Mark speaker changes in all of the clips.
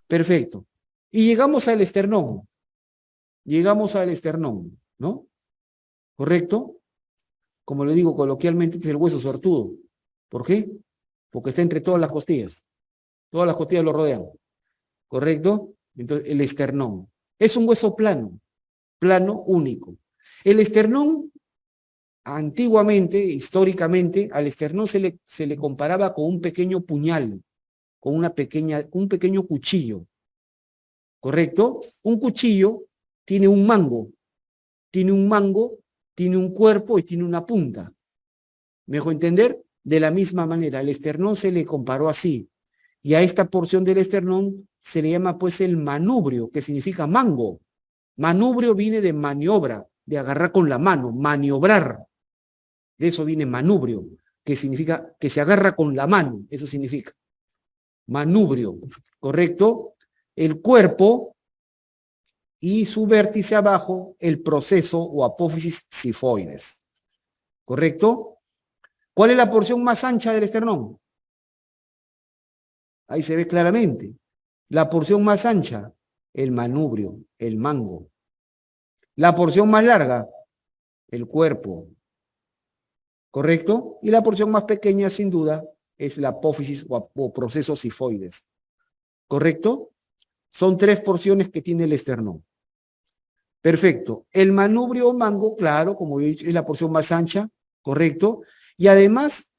Speaker 1: Perfecto. Y llegamos al esternón. Llegamos al esternón, ¿no? ¿Correcto? Como le digo coloquialmente, este es el hueso sortudo. ¿Por qué? Porque está entre todas las costillas. Todas las costillas lo rodean. ¿Correcto? Entonces, el esternón. Es un hueso plano, plano único. El esternón, antiguamente, históricamente, al esternón se le comparaba con un pequeño puñal, con un pequeño cuchillo. ¿Correcto? Un cuchillo tiene un mango, tiene un mango, tiene un cuerpo y tiene una punta. ¿Me dejo entender? De la misma manera, el esternón se le comparó así. Y a esta porción del esternón se le llama pues el manubrio, que significa mango. Manubrio viene de maniobra, de agarrar con la mano, maniobrar. De eso viene manubrio, que significa que se agarra con la mano, eso significa. Manubrio, ¿correcto? El cuerpo y su vértice abajo, el proceso o apófisis sifoides. ¿Correcto? ¿Cuál es la porción más ancha del esternón? Ahí se ve claramente. La porción más ancha, el manubrio, el mango. La porción más larga, el cuerpo. ¿Correcto? Y la porción más pequeña, sin duda, es la apófisis o proceso sifoides. ¿Correcto? Son 3 porciones que tiene el esternón. Perfecto. El manubrio o mango, claro, como he dicho, es la porción más ancha, ¿correcto? Y además,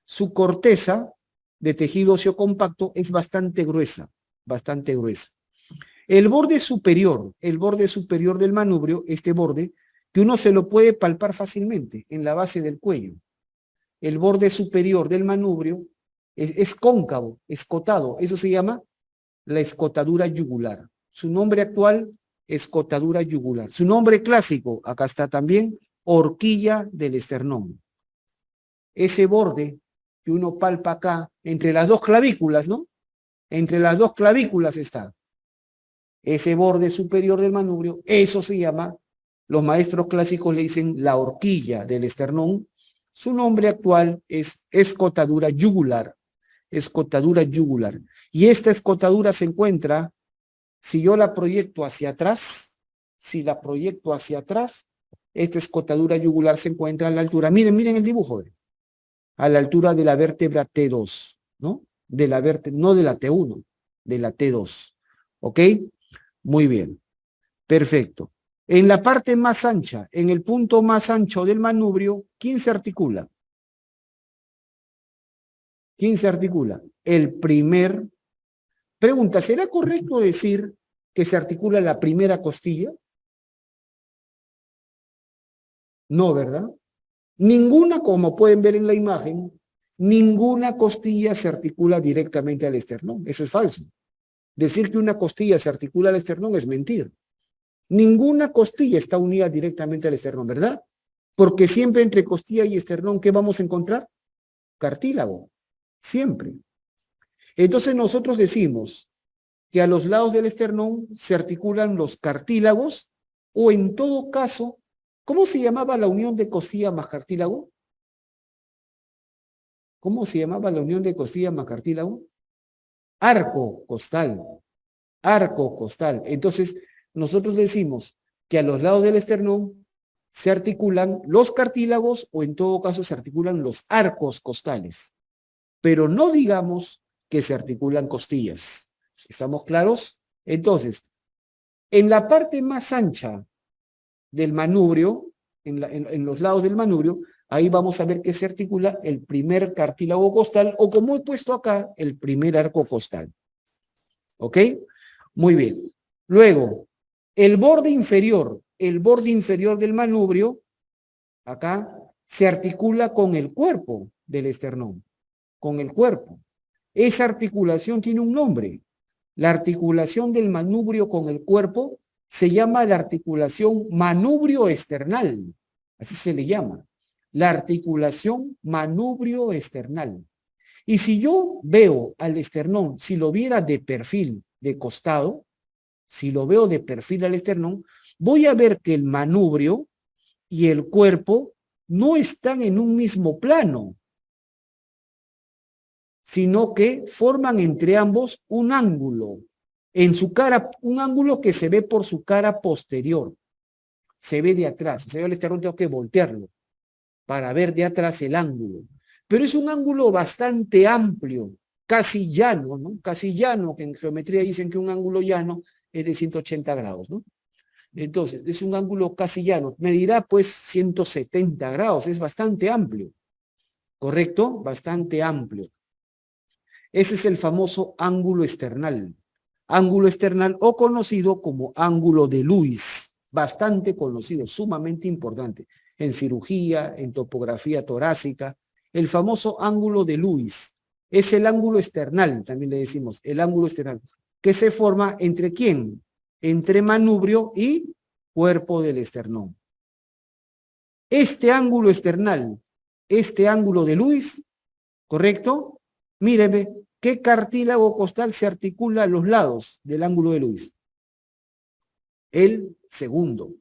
Speaker 1: su corteza de tejido óseo compacto es bastante gruesa, bastante gruesa. El borde superior del manubrio, este borde, que uno se lo puede palpar fácilmente en la base del cuello. El borde superior del manubrio es cóncavo, escotado. Eso se llama la escotadura yugular. Su nombre actual, escotadura yugular. Su nombre clásico, acá está también, horquilla del esternón. Ese borde que uno palpa acá, entre las dos clavículas, ¿no? Entre las dos clavículas está. Ese borde superior del manubrio, eso se llama, los maestros clásicos le dicen la horquilla del esternón. Su nombre actual es escotadura yugular. Escotadura yugular. Y esta escotadura se encuentra, si yo la proyecto hacia atrás, si la proyecto hacia atrás, esta escotadura yugular se encuentra a la altura, miren el dibujo, a la altura de la vértebra T2, ¿no? De la vértebra, no de la T1, de la T2. ¿Ok? Muy bien. Perfecto. En la parte más ancha, en el punto más ancho del manubrio, ¿quién se articula? ¿Quién se articula? El primer. Pregunta, ¿será correcto decir que se articula la primera costilla? No, ¿verdad? Ninguna, como pueden ver en la imagen, ninguna costilla se articula directamente al esternón. Eso es falso. Decir que una costilla se articula al esternón es mentir. Ninguna costilla está unida directamente al esternón, ¿verdad? Porque siempre entre costilla y esternón, ¿qué vamos a encontrar? Cartílago. Siempre. Entonces nosotros decimos que a los lados del esternón se articulan los cartílagos o en todo caso, ¿cómo se llamaba la unión de costilla más cartílago? ¿Cómo se llamaba la unión de costilla más cartílago? Arco costal. Arco costal. Entonces, nosotros decimos que a los lados del esternón se articulan los cartílagos o en todo caso se articulan los arcos costales. Pero no digamos que se articulan costillas. ¿Estamos claros? Entonces, en la parte más ancha del manubrio, en los lados del manubrio, ahí vamos a ver que se articula el primer cartílago costal o como he puesto acá, el primer arco costal. ¿Ok? Muy bien. Luego, el borde inferior del manubrio, acá, se articula con el cuerpo del esternón, con el cuerpo. Esa articulación tiene un nombre. La articulación del manubrio con el cuerpo se llama la articulación manubrio esternal. Así se le llama. La articulación manubrio esternal. Y si yo veo al esternón, si lo viera de perfil, de costado, si lo veo de perfil al esternón, voy a ver que el manubrio y el cuerpo no están en un mismo plano, sino que forman entre ambos un ángulo. En su cara, un ángulo que se ve por su cara posterior. Se ve de atrás. O sea, yo el esternón tengo que voltearlo para ver de atrás el ángulo. Pero es un ángulo bastante amplio, casi llano, ¿no? Casi llano, que en geometría dicen que un ángulo llano es de 180 grados, ¿no? Entonces, es un ángulo casi llano. Medirá pues 170 grados, es bastante amplio. ¿Correcto? Bastante amplio. Ese es el famoso ángulo external. Ángulo external o conocido como ángulo de Lewis. Bastante conocido, sumamente importante. En cirugía, en topografía torácica. El famoso ángulo de Lewis. Es el ángulo external, también le decimos, el ángulo external. Que se forma entre ¿quién? Entre manubrio y cuerpo del esternón. Este ángulo external, este ángulo de Lewis, ¿correcto? Míreme, ¿qué cartílago costal se articula a los lados del ángulo de Lewis? El segundo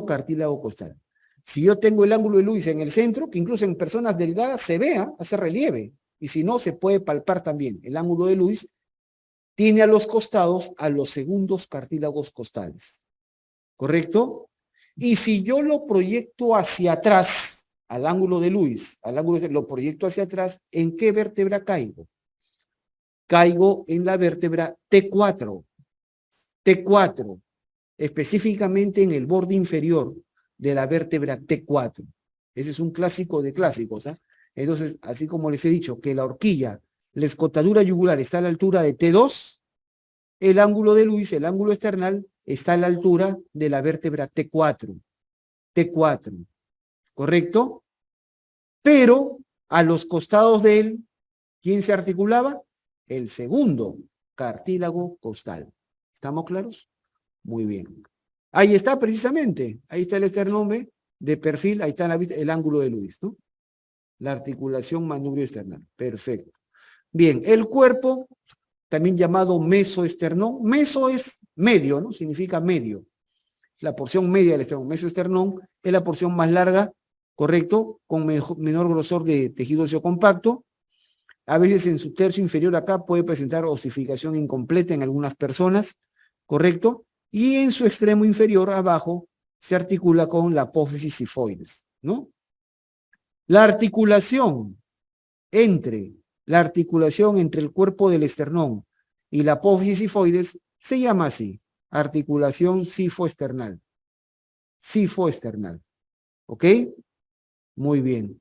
Speaker 1: cartílago costal. Si yo tengo el ángulo de Lewis en el centro, que incluso en personas delgadas se vea, hace relieve, y si no, se puede palpar también. El ángulo de Lewis tiene a los costados a los segundos cartílagos costales. ¿Correcto? Y si yo lo proyecto hacia atrás, al ángulo de Lewis, lo proyecto hacia atrás, ¿en qué vértebra caigo? Caigo en la vértebra T4. T4, específicamente en el borde inferior de la vértebra T4. Ese es un clásico de clásicos, ¿eh? Entonces, así como les he dicho que la horquilla, la escotadura yugular está a la altura de T2, el ángulo de Lewis, el ángulo external, está a la altura de la vértebra T4. T4, ¿correcto? Pero a los costados de él, ¿quién se articulaba? El segundo cartílago costal. ¿Estamos claros? Muy bien. Ahí está precisamente, ahí está el esternón de perfil, ahí está en la vista, el ángulo de Lewis, ¿no? La articulación manubrio external. Perfecto. Bien, el cuerpo, también llamado mesoesternón. Meso es medio, ¿no? Significa medio. La porción media del esternón. Mesoesternón es la porción más larga, ¿correcto? Con menor grosor de tejido óseo compacto. A veces en su tercio inferior acá puede presentar osificación incompleta en algunas personas, ¿correcto? Y en su extremo inferior abajo se articula con la apófisis sifoides, ¿no? La articulación entre el cuerpo del esternón y la apófisis sifoides se llama así, articulación sifoesternal. Sifoesternal. ¿Ok? Muy bien.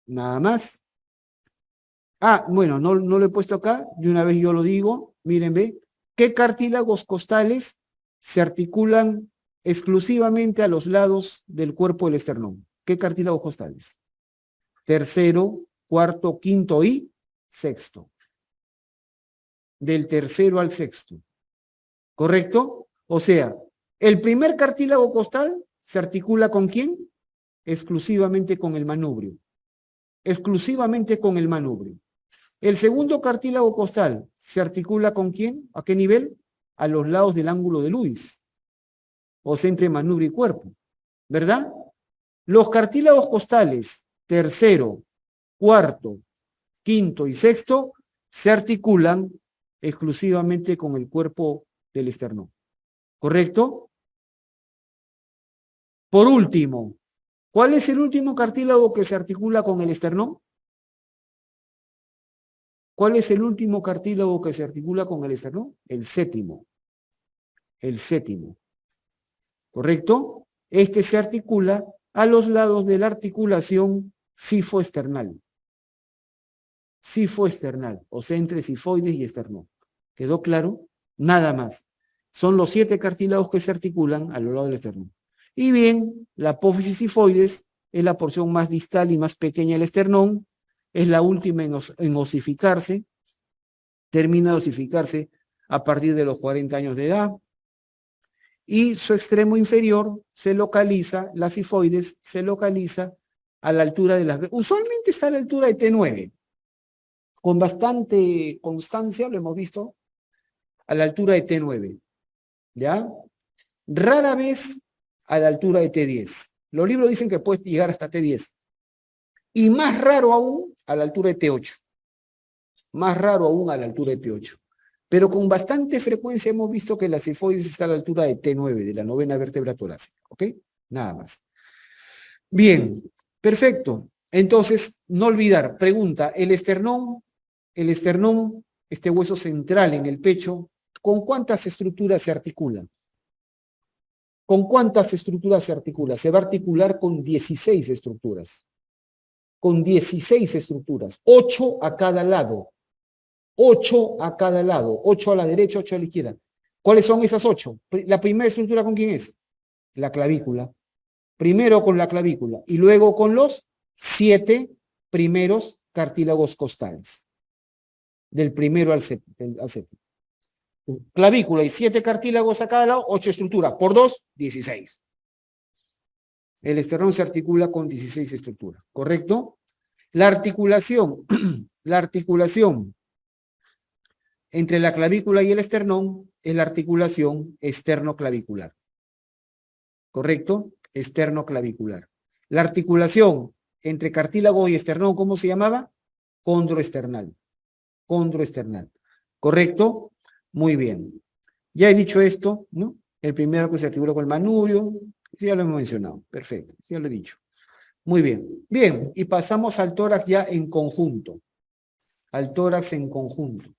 Speaker 1: Nada más. Ah, bueno, no lo he puesto acá, de una vez yo lo digo, miren, ve, ¿qué cartílagos costales se articulan exclusivamente a los lados del cuerpo del esternón? ¿Qué cartílagos costales? Tercero, cuarto, quinto y sexto. Del tercero al sexto. ¿Correcto? O sea, el primer cartílago costal se articula ¿con quién? Exclusivamente con el manubrio. Exclusivamente con el manubrio. El segundo cartílago costal se articula ¿con quién? ¿A qué nivel? A los lados del ángulo de Lewis. O sea, entre manubrio y cuerpo. ¿Verdad? Los cartílagos costales, tercero, cuarto, quinto y sexto, se articulan exclusivamente con el cuerpo del esternón. ¿Correcto? Por último, ¿cuál es el último cartílago que se articula con el esternón? ¿Cuál es el último cartílago que se articula con el esternón? El séptimo. El séptimo. ¿Correcto? Este se articula a los lados de la articulación sifoesternal. Sifoesternal, o sea, entre sifoides y esternón. ¿Quedó claro? Nada más. Son los 7 cartílagos que se articulan a lo largo del esternón. Y bien, la apófisis sifoides es la porción más distal y más pequeña del esternón, es la última en osificarse, termina de osificarse a partir de los 40 años de edad, y su extremo inferior se localiza, la sifoides se localiza a la altura de las... Usualmente está a la altura de T9, con bastante constancia, lo hemos visto, a la altura de T9, ¿ya? Rara vez a la altura de T10. Los libros dicen que puedes llegar hasta T10. Y más raro aún a la altura de T8. Más raro aún a la altura de T8. Pero con bastante frecuencia hemos visto que la sifoides está a la altura de T9, de la novena vértebra torácica, ¿ok? Nada más. Bien, perfecto. Entonces, no olvidar, pregunta, el esternón, este hueso central en el pecho, ¿con cuántas estructuras se articula? ¿Con cuántas estructuras se articula? Se va a articular con 16 estructuras. Con 16 estructuras, 8 a cada lado. 8 a cada lado, 8 a la derecha, 8 a la izquierda. ¿Cuáles son esas 8? La primera estructura, ¿con quién es? La clavícula. Primero con la clavícula y luego con los 7 primeros cartílagos costales. Del primero al séptimo. Clavícula y 7 cartílagos a cada lado, 8 estructuras. Por 2, 16. El esternón se articula con 16 estructuras, ¿correcto? La articulación entre la clavícula y el esternón es la articulación esternoclavicular. ¿Correcto? Esternoclavicular. La articulación entre cartílago y esternón, ¿cómo se llamaba? Condroesternal. Condroesternal. ¿Correcto? Muy bien. Ya he dicho esto, ¿no? El primero que se articula con el manubrio, ya lo hemos mencionado. Perfecto, ya lo he dicho. Muy bien. Bien, y pasamos al tórax ya en conjunto. Al tórax en conjunto.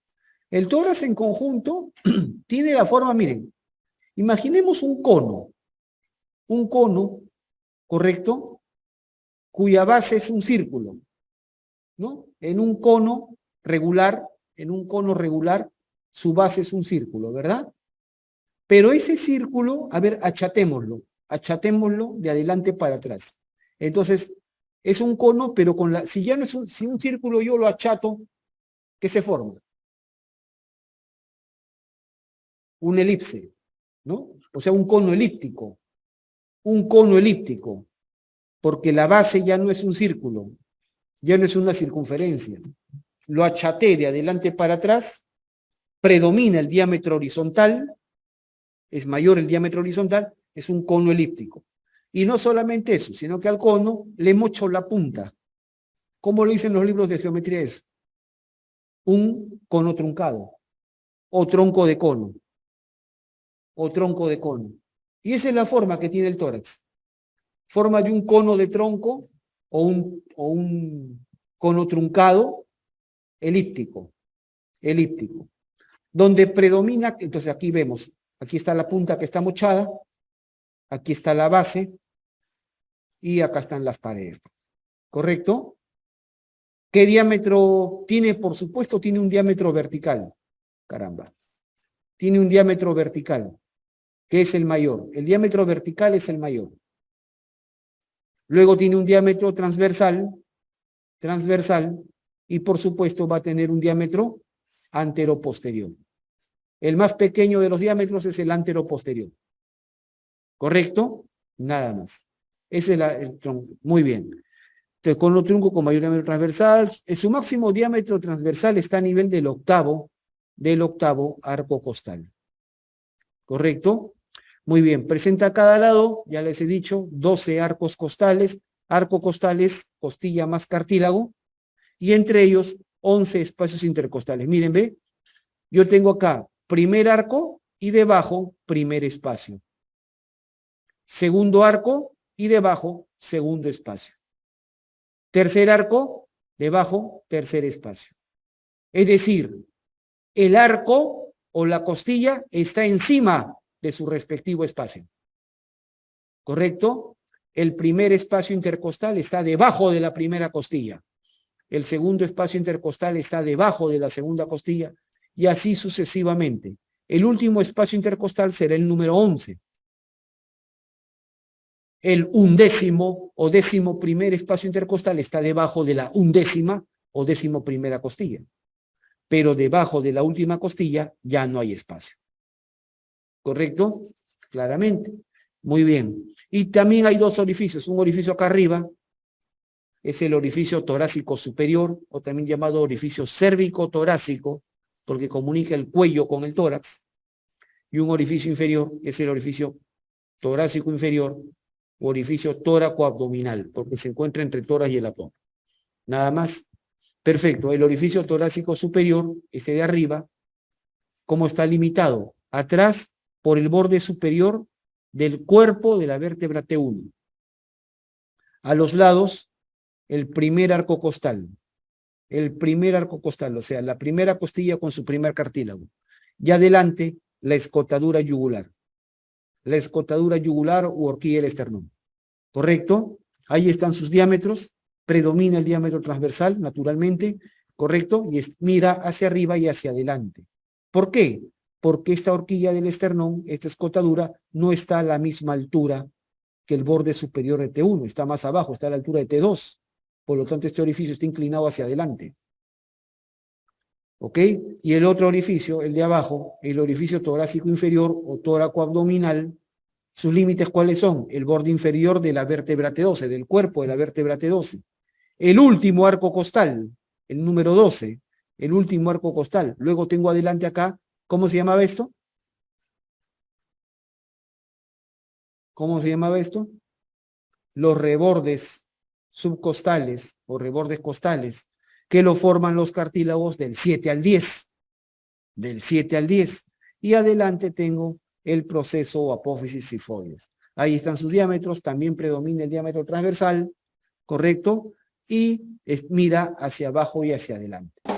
Speaker 1: El tórax en conjunto tiene la forma, miren, imaginemos un cono, ¿correcto? Cuya base es un círculo, ¿no? En un cono regular, su base es un círculo, ¿verdad? Pero ese círculo, a ver, achatémoslo de adelante para atrás. Entonces, es un cono, pero si ya no es si un círculo yo lo achato, ¿qué se forma? Un elipse, ¿no? O sea, un cono elíptico, porque la base ya no es un círculo, ya no es una circunferencia. Lo achaté de adelante para atrás, predomina el diámetro horizontal, es mayor el diámetro horizontal, es un cono elíptico. Y no solamente eso, sino que al cono le mocho la punta. ¿Cómo lo dicen los libros de geometría eso? Un cono truncado, o tronco de cono, Y esa es la forma que tiene el tórax. Forma de un cono de tronco o un cono truncado elíptico, donde predomina, entonces aquí vemos, aquí está la punta que está mochada, aquí está la base y acá están las paredes, ¿correcto? ¿Qué diámetro tiene? Por supuesto tiene un diámetro vertical, caramba, tiene un diámetro vertical, que es el mayor, el diámetro vertical es el mayor. Luego tiene un diámetro transversal, y por supuesto va a tener un diámetro anteroposterior. El más pequeño de los diámetros es el anteroposterior. ¿Correcto? Nada más. Ese es el tronco. Muy bien. Entonces, con los troncos con mayor diámetro transversal, su máximo diámetro transversal está a nivel del octavo arco costal. ¿Correcto? Muy bien. Presenta a cada lado, ya les he dicho, 12 arcos costales. Arco costal es costilla más cartílago. Y entre ellos 11 espacios intercostales. Miren, ve, yo tengo acá primer arco y debajo primer espacio. Segundo arco y debajo segundo espacio. Tercer arco, debajo tercer espacio. Es decir, el arco o la costilla está encima de su respectivo espacio. ¿Correcto? El primer espacio intercostal está debajo de la primera costilla. El segundo espacio intercostal está debajo de la segunda costilla y así sucesivamente. El último espacio intercostal será el número 11. El 11º o 11º espacio intercostal está debajo de la 11ª o 11ª costilla. Pero debajo de la última costilla ya no hay espacio. ¿Correcto? Claramente. Muy bien. Y también hay dos orificios. Un orificio acá arriba es el orificio torácico superior, o también llamado orificio cérvico-torácico, porque comunica el cuello con el tórax. Y un orificio inferior es el orificio torácico inferior, o orificio tóraco-abdominal, porque se encuentra entre el tórax y el abdomen. Nada más. Perfecto. El orificio torácico superior, este de arriba, ¿Cómo está limitado? Atrás, por el borde superior del cuerpo de la vértebra T1. A los lados, el primer arco costal. El primer arco costal, o sea, la primera costilla con su primer cartílago. Y adelante, la escotadura yugular. La escotadura yugular u horquilla del esternón. ¿Correcto? Ahí están sus diámetros. Predomina el diámetro transversal, naturalmente. ¿Correcto? Y mira hacia arriba y hacia adelante. ¿Por qué? Porque esta horquilla del esternón, esta escotadura, no está a la misma altura que el borde superior de T1. Está más abajo, está a la altura de T2. Por lo tanto, este orificio está inclinado hacia adelante. ¿Ok? Y el otro orificio, el de abajo, el orificio torácico inferior o tóraco abdominal, sus límites, ¿cuáles son? El borde inferior de la vértebra T12, del cuerpo de la vértebra T12. El último arco costal, el número 12, el último arco costal. Luego tengo adelante acá, ¿cómo se llamaba esto? ¿Cómo se llamaba esto? Los rebordes subcostales o rebordes costales, que lo forman los cartílagos del 7 al 10. Del 7 al 10. Y adelante tengo el proceso o apófisis sifoides. Ahí están sus diámetros, también predomina el diámetro transversal, ¿correcto? Y mira hacia abajo y hacia adelante.